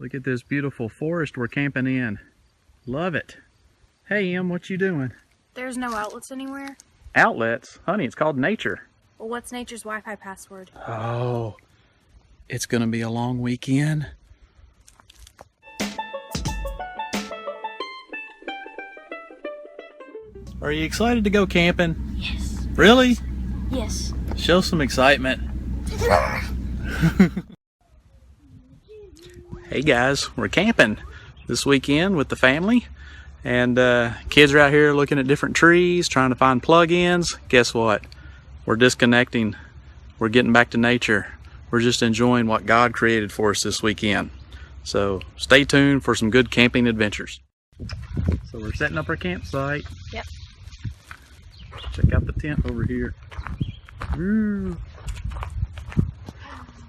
Look at this beautiful forest we're camping in. Love it. Hey, Em, what you doing? There's no outlets anywhere. Outlets? Honey, it's called nature. Well, what's nature's Wi-Fi password? Oh, it's gonna be a long weekend. Are you excited to go camping? Yes. Really? Yes. Show some excitement. Hey guys, we're camping this weekend with the family, and kids are out here looking at different trees, trying to find plug-ins. Guess what? We're disconnecting. We're getting back to nature. We're just enjoying what God created for us this weekend. So stay tuned for some good camping adventures. So we're setting up our campsite. Yep. Check out the tent over here. Ooh.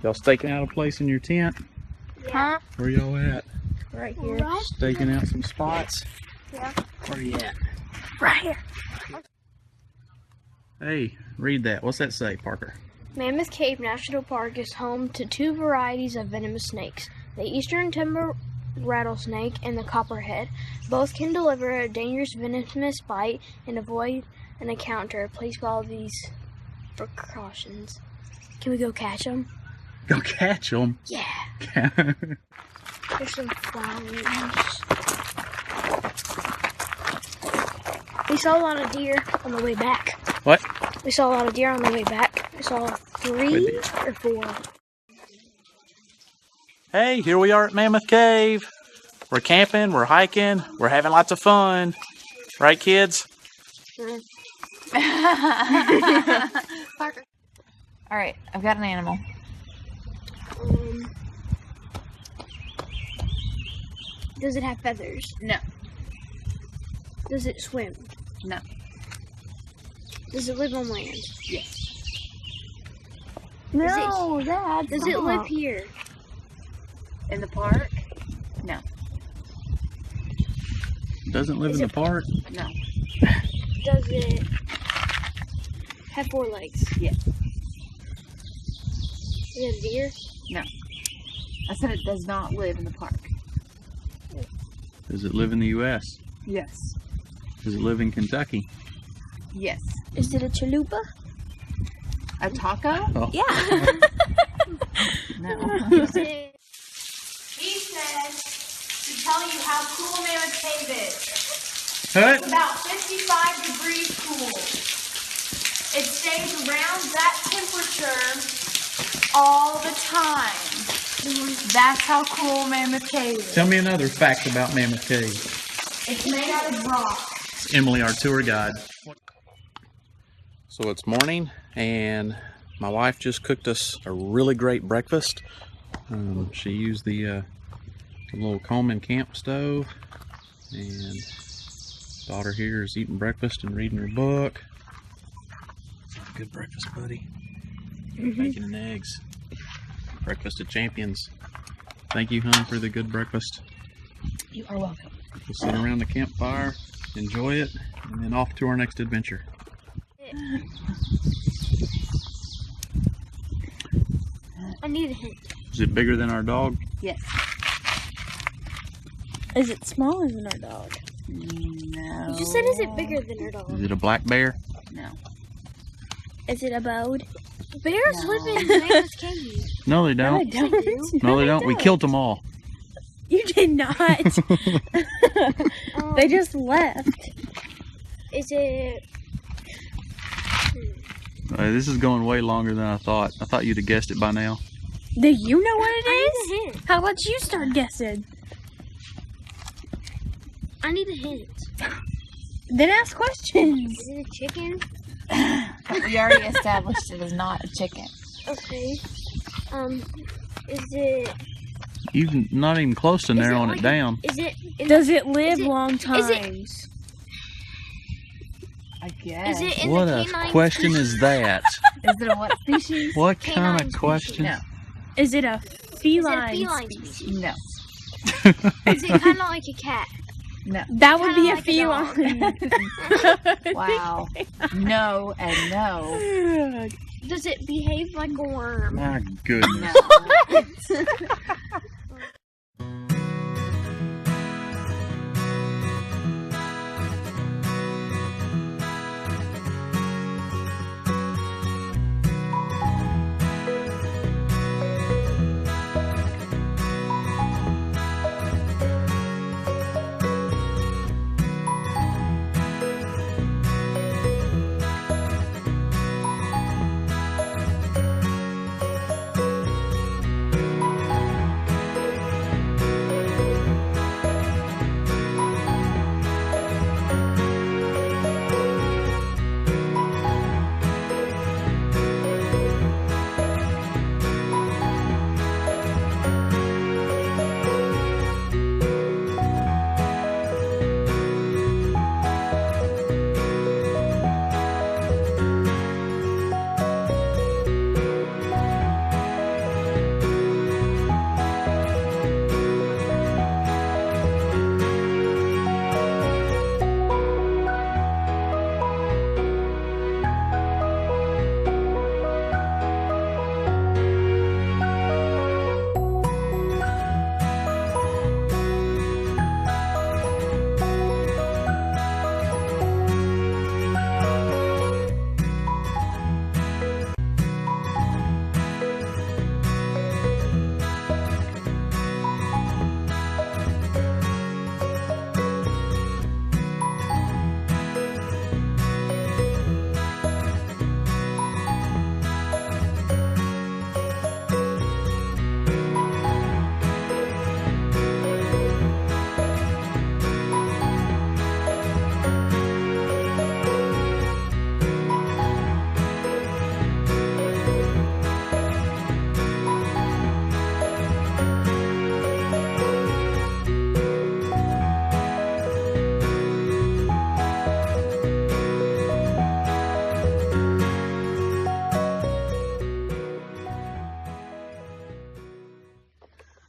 Y'all staking out a place in your tent? Huh? Where y'all at? Right here. Staking out some spots? Yeah. Where you at? Right here. Hey, read that. What's that say, Parker? Mammoth Cave National Park is home to two varieties of venomous snakes, the eastern timber rattlesnake and the copperhead. Both can deliver a dangerous venomous bite and avoid an encounter. Please follow these precautions. Can we go catch them? Go catch them. Yeah. There's some flowers. We saw a lot of deer on the way back. What? We saw a lot of deer on the way back. We saw 3 or 4. Hey, here we are at Mammoth Cave. We're camping, we're hiking, we're having lots of fun. Right, kids? Parker. All right, I've got an animal. Does it have feathers? No. Does it swim? No. Does it live on land? Yes. No, Dad. Does it live here? In the park? No. Doesn't live in the park? No. Does it have 4 legs? Yes. Is it a deer? No. I said it does not live in the park. Does it live in the U.S.? Yes. Does it live in Kentucky? Yes. Is it a chalupa? A taco? Oh. Yeah. No. Is it... He said to tell you how cool Mammoth Cave is. What? It's about 55 degrees cool. It stays around that temperature all the time. That's how cool Mammoth Cave is. Tell me another fact about Mammoth Cave. It's made out of rock. It's Emily, our tour guide. So it's morning, and my wife just cooked us a really great breakfast. She used the little Coleman camp stove, and daughter here is eating breakfast and reading her book. Good breakfast, buddy. Bacon and eggs. Breakfast of champions. Thank you, hon, for the good breakfast. You are welcome. We'll sit around the campfire, enjoy it, and then off to our next adventure. I need a hint. Is it bigger than our dog? Yes. Is it smaller than our dog? No. You just said, is it bigger than our dog? Is it a black bear? No. Is it a bode? Bears No. live in Mammoth Cave. No, they don't. No, they don't. We killed them all. You did not. They just left. Is it... This is going way longer than I thought. I thought you'd have guessed it by now. Do you know what I it is? need a hint. How about you start guessing? I need a hint. Then ask questions. Is it a chicken? We already established it is not a chicken. Okay. Is it... You're not even close to narrowing like it down. Is it... Does it live it- long is it- times? I guess. Is it in What the a canine question is that? Is it a what species? What kind Canine of question? No. Is it a feline? feline species? No. Is it kind of like a cat? No. That would be a Kinda like a feline. Wow. No and no. Does it behave like a worm? My goodness. No.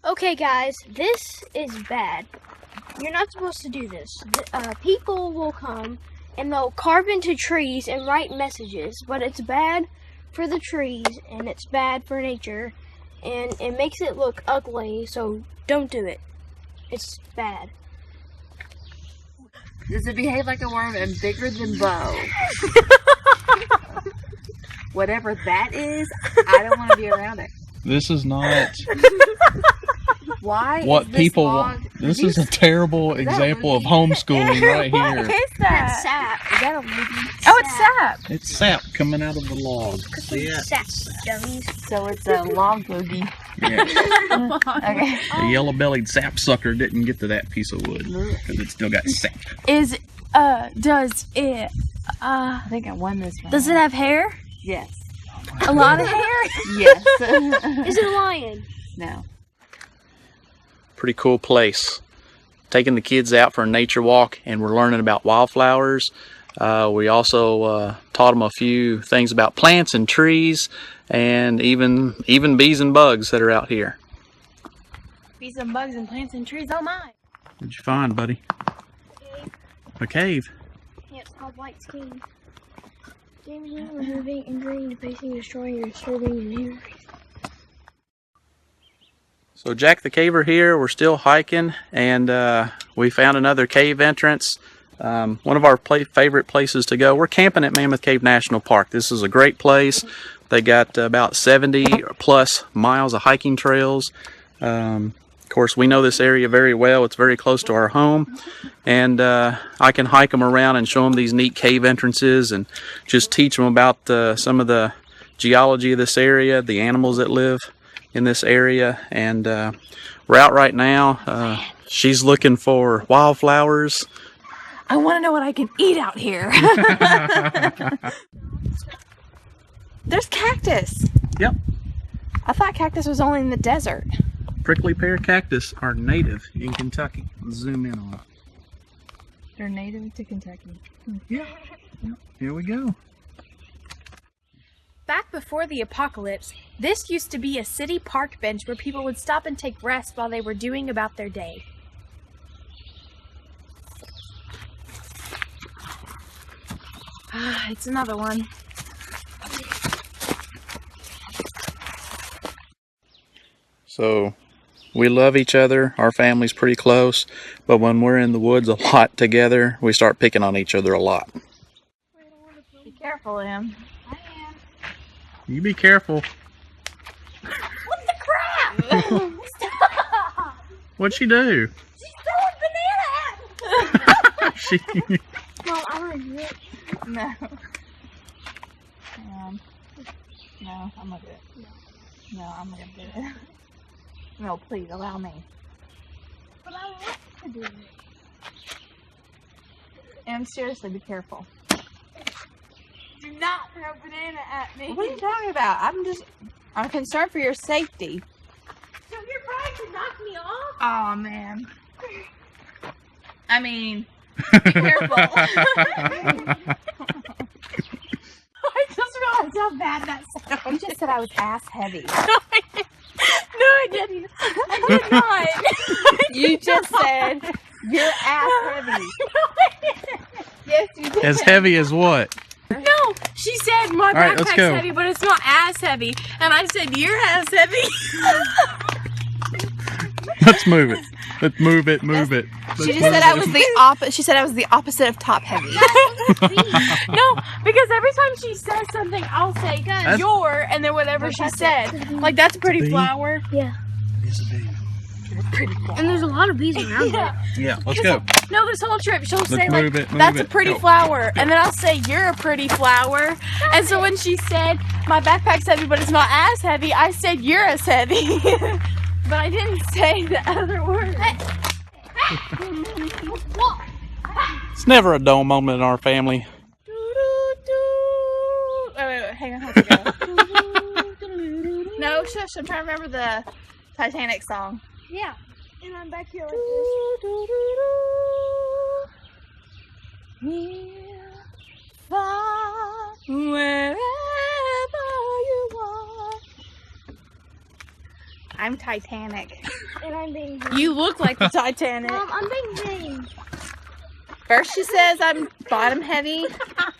Okay, guys, this is bad. You're not supposed to do this. People will come and they'll carve into trees and write messages, but it's bad for the trees and it's bad for nature and it makes it look ugly, so don't do it. It's bad. Does it behave like a worm and bigger than Bo? Whatever that is, I don't want to be around it. This is not Why? what is this people log want. This is a terrible example of homeschooling right What here. is That's that? sap. Is that a movie? Oh, it's sap. It's sap coming out of the log. Yeah. Sap, dummies. So it's a log boogie. Yeah. Okay. The yellow-bellied sapsucker didn't get to that piece of wood because it still got sap. Does it, I think I won this one. does it have hair? Yes. A lot of hair? Yes. Is it a lion? No. Pretty cool place. Taking the kids out for a nature walk, and we're learning about wildflowers. We also taught them a few things about plants and trees, and even bees and bugs that are out here. Bees and bugs and plants and trees. Oh my! What'd you find, buddy? A cave. Yeah, it's called white skin. Damaging, removing, injuring, defacing, destroying, or disturbing your neighbors. So Jack the Caver here, we're still hiking, and we found another cave entrance. One of our favorite places to go. We're camping at Mammoth Cave National Park. This is a great place. They got about 70 plus miles of hiking trails. Of course, we know this area very well. It's very close to our home, and I can hike them around and show them these neat cave entrances and just teach them about some of the geology of this area, the animals that live in this area. And we're out right now. She's looking for wildflowers. I want to know what I can eat out here. There's cactus. Yep. I thought cactus was only in the desert. Prickly pear cactus are native in Kentucky. Let's zoom in on it. They're native to Kentucky. Yeah. Here we go. Back before the apocalypse, this used to be a city park bench where people would stop and take rest while they were doing about their day. It's another one. So we love each other. Our family's pretty close, but when we're in the woods a lot together, we start picking on each other a lot. Be careful, Em. You be careful. What the crap? Stop! What'd she do? She's throwing banana at me! She Mom, I want to do it. No. No, I'm gonna do it. No, I'm gonna do it. No, please allow me. But I want to do it. Em, seriously, be careful. Do not throw banana at me. What are you talking about? I'm concerned for your safety. So you're trying to knock me off? Oh man. I mean, be careful. I just realized how bad that You sounds. just said I was ass heavy. No, I didn't. I did not. You just said you're ass heavy. Yes, you did. as heavy as what? No, she said my right, let's backpack's go. heavy, but it's not ass heavy. And I said, you're ass heavy. Let's move it. Let's move it. Move it. She just said I was the opposite. She said I was the opposite of top heavy. No, because every time she says something, I'll say That's- your, and then whatever she said. Like, that's a pretty bee. flower. Yeah. It's a bee. And there's a lot of bees around it. Yeah. Yeah, let's go. No, this whole trip, she'll say, Let's like, move it, move that's a it. pretty Go. flower. And then I'll say, you're a pretty flower. And so when she said, my backpack's heavy, but it's not as heavy, I said, you're as heavy. But I didn't say the other word. It's never a dull moment in our family. Wait, hang on. How's it go? No, shush. I'm trying to remember the Titanic song. Yeah. And I'm back here like Near, far, wherever you are, I'm Titanic. And I'm being You look like the Titanic. Mom, I'm being vain. First she says I'm bottom heavy,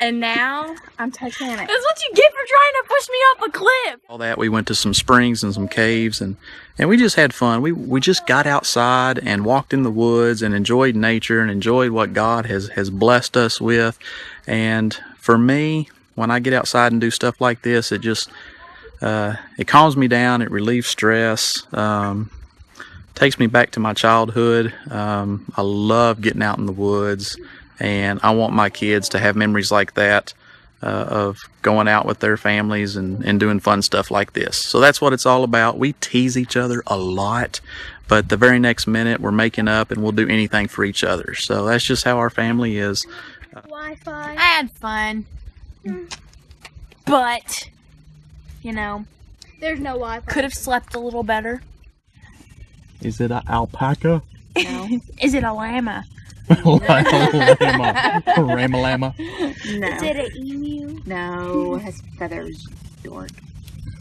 and now I'm Titanic. That's what you get for trying to push me off a cliff. All that, we went to some springs and some caves, and we just had fun. We just got outside and walked in the woods and enjoyed nature and enjoyed what God has blessed us with. And for me, when I get outside and do stuff like this, it just it calms me down. It relieves stress. Takes me back to my childhood. I love getting out in the woods, and I want my kids to have memories like that of going out with their families and doing fun stuff like this. So that's what it's all about. We tease each other a lot, but the very next minute we're making up and we'll do anything for each other. So that's just how our family is. Wi-Fi. I had fun. But, you know, There's no Wi-Fi. could have slept a little better. Is it an alpaca? No. Is it a llama? Ramalama. No. Is it an emu? No, it has feathers, dork.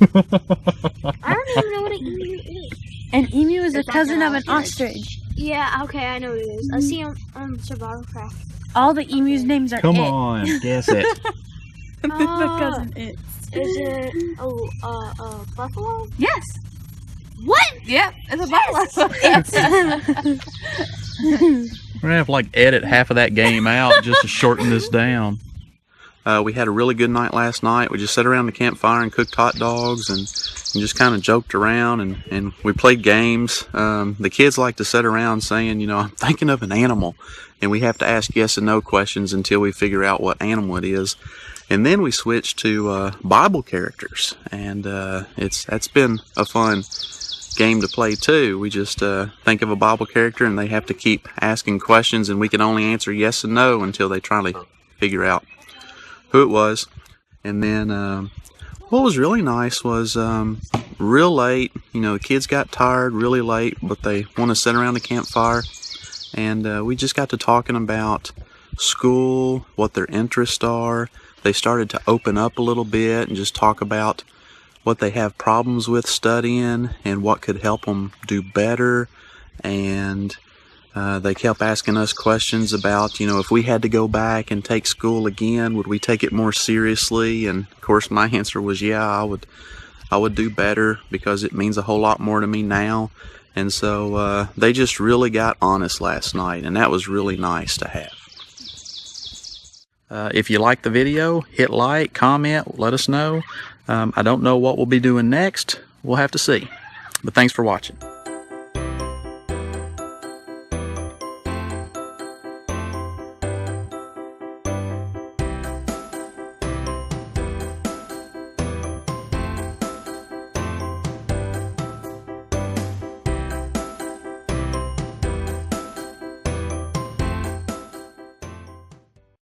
I don't even know what an emu is. An emu is a It's like cousin an of an ostrich. Yeah, okay, I know what it is. I see him on Survival Craft. All the emus' names are Come it. on, guess it. The cousin it. Is it a buffalo? Yes. What? Yep. It's a buffalo. We're gonna have to edit half of that game out just to shorten this down. We had a really good night last night. We just sat around the campfire and cooked hot dogs and just kind of joked around and we played games. The kids like to sit around saying, I'm thinking of an animal, and we have to ask yes and no questions until we figure out what animal it is. And then we switched to Bible characters, and that's been a fun game to play too. We just think of a Bible character and they have to keep asking questions, and we can only answer yes and no until they try to figure out who it was. And then what was really nice was real late, the kids got tired really late, but they want to sit around the campfire, and we just got to talking about school, what their interests are. They started to open up a little bit and just talk about what they have problems with studying and what could help them do better. And they kept asking us questions about, if we had to go back and take school again, would we take it more seriously? And of course my answer was, yeah, I would do better because it means a whole lot more to me now. And so they just really got honest last night, and that was really nice to have. If you like the video, hit like, comment, let us know. I don't know what we'll be doing next. We'll have to see. But thanks for watching.